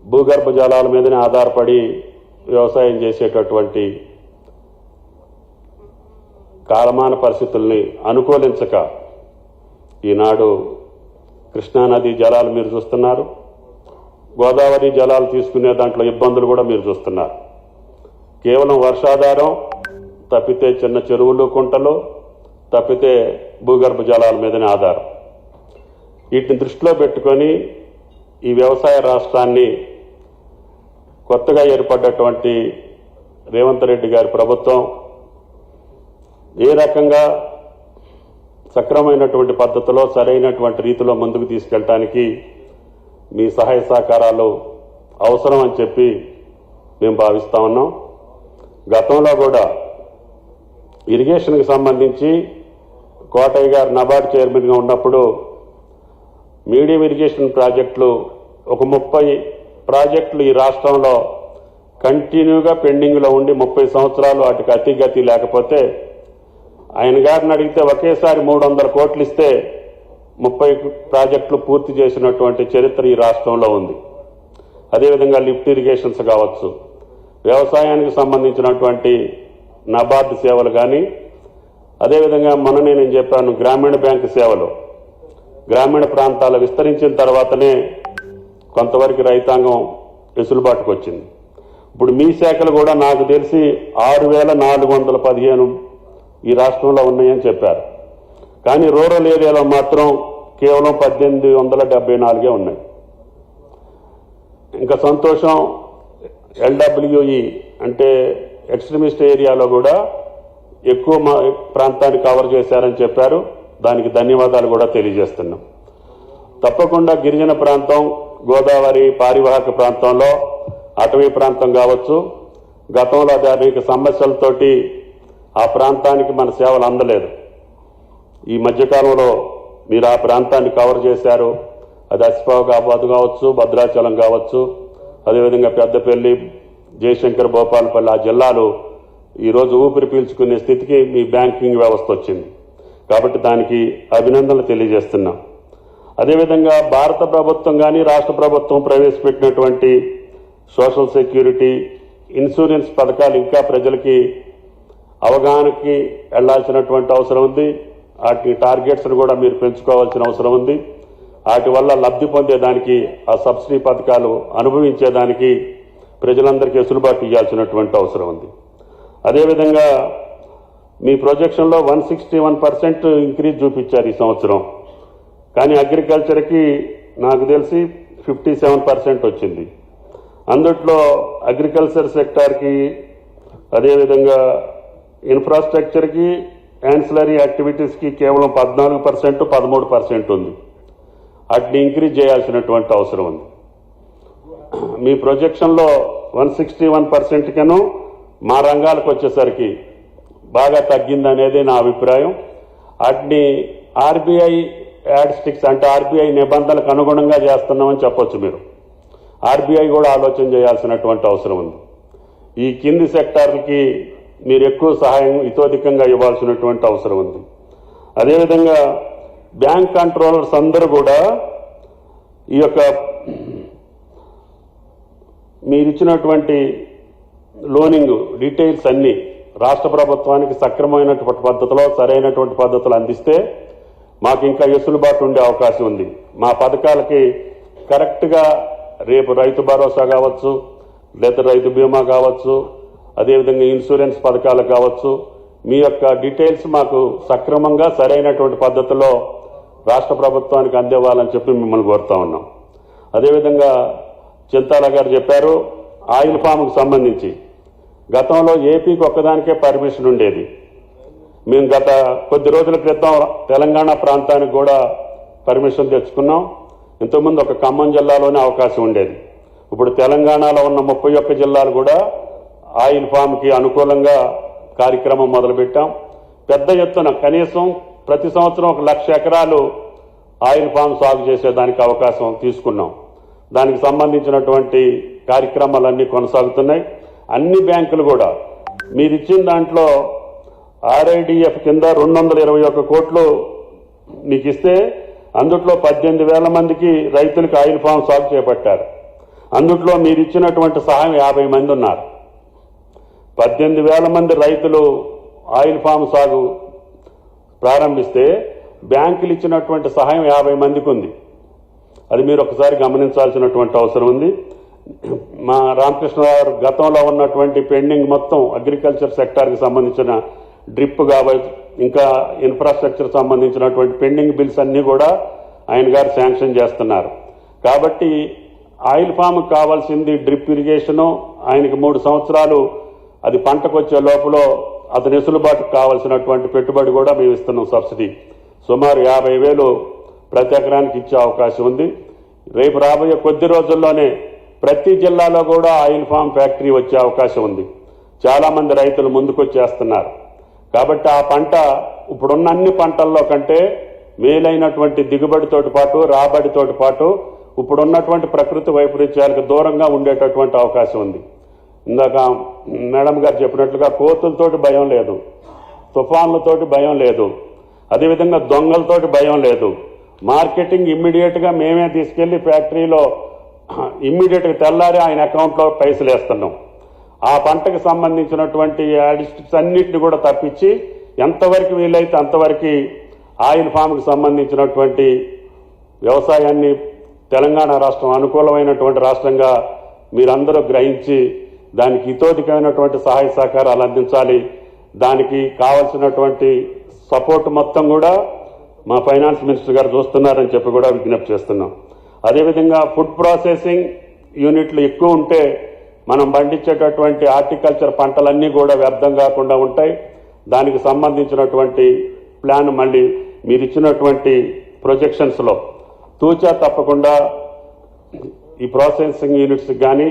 భూగర్భ జలాల మీదనే ఆధారపడి వ్యవసాయం చేసేటటువంటి కాలమాన పరిస్థితుల్ని అనుకూలించక ఈనాడు కృష్ణానది జలాలు మీరు చూస్తున్నారు, గోదావరి జలాలు తీసుకునే దాంట్లో ఇబ్బందులు కూడా మీరు చూస్తున్నారు. కేవలం వర్షాధారం తప్పితే చిన్న చెరువులు కుంటలు తప్పితే భూగర్భ జలాల మీదనే ఆధారం. వీటిని దృష్టిలో పెట్టుకొని ఈ వ్యవసాయ రాష్ట్రాన్ని కొత్తగా ఏర్పడ్డటువంటి రేవంత్ రెడ్డి గారి ప్రభుత్వం ఏ రకంగా సక్రమైనటువంటి పద్ధతిలో సరైనటువంటి రీతిలో ముందుకు తీసుకెళ్ళటానికి మీ సహాయ సహకారాలు అవసరం అని చెప్పి మేము భావిస్తా ఉన్నాం. గతంలో కూడా ఇరిగేషన్కి సంబంధించి కోటయ్య గారు నబార్డ్ చైర్మన్గా ఉన్నప్పుడు మీడియం ఇరిగేషన్ ప్రాజెక్టులు ఒక 30 ప్రాజెక్టులు ఈ రాష్ట్రంలో కంటిన్యూగా పెండింగ్లో ఉండి 30 సంవత్సరాలు వాటికి అతిగతి లేకపోతే ఆయన గారిని అడిగితే ఒకేసారి 300 కోట్లు ఇస్తే 30 ప్రాజెక్టులు పూర్తి చేసినటువంటి చరిత్ర ఈ రాష్ట్రంలో ఉంది. అదేవిధంగా లిఫ్ట్ ఇరిగేషన్స్ కావచ్చు, వ్యవసాయానికి సంబంధించినటువంటి నబార్డ్ సేవలు కానీ, అదేవిధంగా మొన్ననే నేను చెప్పాను గ్రామీణ బ్యాంకు సేవలు గ్రామీణ ప్రాంతాలు విస్తరించిన తర్వాతనే కొంతవరకు రైతాంగం వెసులుబాటుకు వచ్చింది. ఇప్పుడు మీ శాఖలు కూడా నాకు తెలిసి 6,415 ఈ రాష్ట్రంలో ఉన్నాయని చెప్పారు. కానీ రూరల్ ఏరియాలో మాత్రం కేవలం 1,874 ఉన్నాయి. ఇంకా సంతోషం, LWE అంటే ఎక్స్ట్రీమిస్ట్ ఏరియాలో కూడా ఎక్కువ ప్రాంతాన్ని కవర్ చేశారని చెప్పారు. దానికి ధన్యవాదాలు కూడా తెలియజేస్తున్నాం. తప్పకుండా గిరిజన ప్రాంతం, గోదావరి పారివాహక ప్రాంతంలో అటవీ ప్రాంతం కావచ్చు, గతంలో అనేక సమస్యలతోటి ఆ ప్రాంతానికి మన సేవలు అందలేదు. ఈ మధ్యకాలంలో మీరు ఆ ప్రాంతాన్ని కవర్ చేశారు. అది అసిఫాబాద్ కావచ్చు, భద్రాచలం కావచ్చు, అదేవిధంగా పెద్దపల్లి, జయశంకర్, భూపాలపల్లి, ఆ జిల్లాలు ఈరోజు ఊపిరి పీల్చుకునే స్థితికి మీ బ్యాంకింగ్ వ్యవస్థ వచ్చింది. కాబట్టి దానికి అభినందనలు తెలియజేస్తున్నాం. అదేవిధంగా భారత ప్రభుత్వం కానీ రాష్ట్ర ప్రభుత్వం ప్రవేశపెట్టినటువంటి సోషల్ సెక్యూరిటీ, ఇన్సూరెన్స్ పథకాలు ఇంకా ప్రజలకి అవగాహనకి వెళ్లాల్సినటువంటి అవసరం ఉంది. వాటి టార్గెట్స్ను కూడా మీరు పెంచుకోవాల్సిన అవసరం ఉంది. వాటి వల్ల లబ్ధి పొందేదానికి, ఆ సబ్సిడీ పథకాలు అనుభవించేదానికి ప్రజలందరికీ వెసులుబాటు ఇవ్వాల్సినటువంటి అవసరం ఉంది. అదేవిధంగా మీ ప్రొజెక్షన్లో 161% ఇంక్రీజ్ చూపించారు ఈ సంవత్సరం. కానీ అగ్రికల్చర్కి నాకు తెలిసి 57% వచ్చింది. అందుట్లో అగ్రికల్చర్ సెక్టార్కి, అదేవిధంగా ఇన్ఫ్రాస్ట్రక్చర్కి, యాన్సిలరీ యాక్టివిటీస్కి కేవలం 14%, 13% ఉంది. వాటిని ఇంక్రీజ్ చేయాల్సినటువంటి అవసరం ఉంది. మీ ప్రొజెక్షన్లో 161% కను మా రంగాలకు వచ్చేసరికి బాగా తగ్గిందనేది నా అభిప్రాయం. వాటిని ఆర్బీఐ యాడ్ స్టిక్స్ అంటే ఆర్బీఐ నిబంధనలకు అనుగుణంగా చేస్తున్నామని చెప్పొచ్చు. మీరు ఆర్బీఐ కూడా ఆలోచన చేయాల్సినటువంటి అవసరం ఉంది. ఈ కింది సెక్టార్లకి మీరు ఎక్కువ సహాయం ఇతోధికంగా ఇవ్వాల్సినటువంటి అవసరం ఉంది. అదేవిధంగా బ్యాంక్ కంట్రోలర్స్ అందరూ కూడా ఈ యొక్క మీరిచ్చినటువంటి లోనింగ్ డీటెయిల్స్ అన్నీ రాష్ట్ర ప్రభుత్వానికి సక్రమమైనటువంటి పద్ధతిలో సరైనటువంటి పద్ధతులు అందిస్తే మాకు ఇంకా వెసులుబాటు ఉండే అవకాశం ఉంది. మా పథకాలకి కరెక్ట్గా రేపు రైతు భరోసా కావచ్చు, లేదా రైతు బీమా కావచ్చు, అదేవిధంగా ఇన్సూరెన్స్ పథకాలు కావచ్చు, మీ యొక్క డీటెయిల్స్ మాకు సక్రమంగా సరైనటువంటి పద్ధతిలో రాష్ట్ర ప్రభుత్వానికి అందివ్వాలని చెప్పి మిమ్మల్ని కోరుతా ఉన్నాం. అదేవిధంగా చింతాల గారు చెప్పారు, ఆయిల్ ఫామ్కి సంబంధించి గతంలో ఏపీకి ఒక్కదానికే పర్మిషన్ ఉండేది. మేము గత కొద్ది రోజుల క్రితం తెలంగాణ ప్రాంతానికి కూడా పర్మిషన్ తెచ్చుకున్నాం. ఇంతకుముందు ఒక ఖమ్మం జిల్లాలోనే అవకాశం ఉండేది. ఇప్పుడు తెలంగాణలో ఉన్న 31 జిల్లాలు కూడా ఆయిల్ ఫామ్కి అనుకూలంగా కార్యక్రమం మొదలుపెట్టాం. పెద్ద ఎత్తున కనీసం ప్రతి సంవత్సరం 1,00,000 ఎకరాలు ఆయిల్ ఫామ్ సాగు చేసేదానికి అవకాశం తీసుకున్నాం. దానికి సంబంధించినటువంటి కార్యక్రమాలన్నీ కొనసాగుతున్నాయి. అన్ని బ్యాంకులు కూడా మీరిచ్చిన దాంట్లో RIDF కింద 221 కోట్లు మీకు ఇస్తే అందుట్లో 18,000 మందికి రైతులకు ఆయిల్ ఫామ్ సాగు చేపట్టారు. అందుట్లో మీరు ఇచ్చినటువంటి సహాయం 50 మంది ఉన్నారు. 18,000 మంది రైతులు ఆయిల్ ఫామ్ సాగు ప్రారంభిస్తే బ్యాంకులు ఇచ్చినటువంటి సహాయం 50 మందికి ఉంది. అది మీరు ఒకసారి గమనించాల్సినటువంటి అవసరం ఉంది. మా రామకృష్ణరావు గతంలో ఉన్నటువంటి పెండింగ్ మొత్తం అగ్రికల్చర్ సెక్టార్కి సంబంధించిన డ్రిప్ కాబట్టి ఇంకా ఇన్ఫ్రాస్ట్రక్చర్ సంబంధించినటువంటి పెండింగ్ బిల్స్ అన్నీ కూడా ఆయన గారు శాంక్షన్ చేస్తున్నారు. కాబట్టి ఆయిల్ ఫామ్కి కావాల్సింది డ్రిప్ ఇరిగేషను, ఆయనకి 3 సంవత్సరాలు అది పంటకు వచ్చే లోపల అతని వెసులుబాటుకు కావాల్సినటువంటి పెట్టుబడి కూడా మేము ఇస్తున్నాం. సబ్సిడీ సుమారు 50,000 ప్రతి ఎకరానికి ఇచ్చే అవకాశం ఉంది. రేపు రాబోయే కొద్ది రోజుల్లోనే ప్రతి జిల్లాలో కూడా ఆయిల్ ఫామ్ ఫ్యాక్టరీ వచ్చే అవకాశం ఉంది. చాలా మంది రైతులు ముందుకొచ్చేస్తున్నారు. కాబట్టి ఆ పంట ఇప్పుడున్న అన్ని పంటల్లో కంటే మేలైనటువంటి దిగుబడితోటి పాటు రాబడితోటి పాటు ఇప్పుడున్నటువంటి ప్రకృతి వైపరీత్యాలకు దూరంగా ఉండేటటువంటి అవకాశం ఉంది. ఇందాక మేడం గారు చెప్పినట్లుగా కోతులతోటి భయం లేదు, తుఫాన్లతోటి భయం లేదు, అదేవిధంగా దొంగలతోటి భయం లేదు. మార్కెటింగ్ ఇమ్మీడియట్గా మేమే తీసుకెళ్లి ఫ్యాక్టరీలో ఇమ్మీడియట్గా తెల్లారి ఆయన అకౌంట్లో పైసలు వేస్తున్నాం. ఆ పంటకు సంబంధించినటువంటి అడిస్టిక్స్ అన్నింటినీ కూడా తప్పించి ఎంతవరకు వీలైతే అంతవరకు ఆయిల్ ఫామ్కి సంబంధించినటువంటి వ్యవసాయాన్ని తెలంగాణ రాష్ట్రం అనుకూలమైనటువంటి రాష్ట్రంగా మీరందరూ గ్రహించి దానికి హితోధికమైనటువంటి సహాయ సహకారాలు అందించాలి. దానికి కావలసినటువంటి సపోర్ట్ మొత్తం కూడా మా ఫైనాన్స్ మినిస్టర్ గారు చూస్తున్నారని చెప్పి కూడా విజ్ఞప్తి చేస్తున్నాం. అదేవిధంగా ఫుడ్ ప్రాసెసింగ్ యూనిట్లు ఎక్కువ ఉంటే మనం పండించేటటువంటి హార్టికల్చర్ పంటలన్నీ కూడా వ్యర్థం కాకుండా ఉంటాయి. దానికి సంబంధించినటువంటి ప్లాన్ మళ్ళీ మీరు ఇచ్చినటువంటి ప్రొజెక్షన్స్లో తూచా తప్పకుండా ఈ ప్రాసెసింగ్ యూనిట్స్ కానీ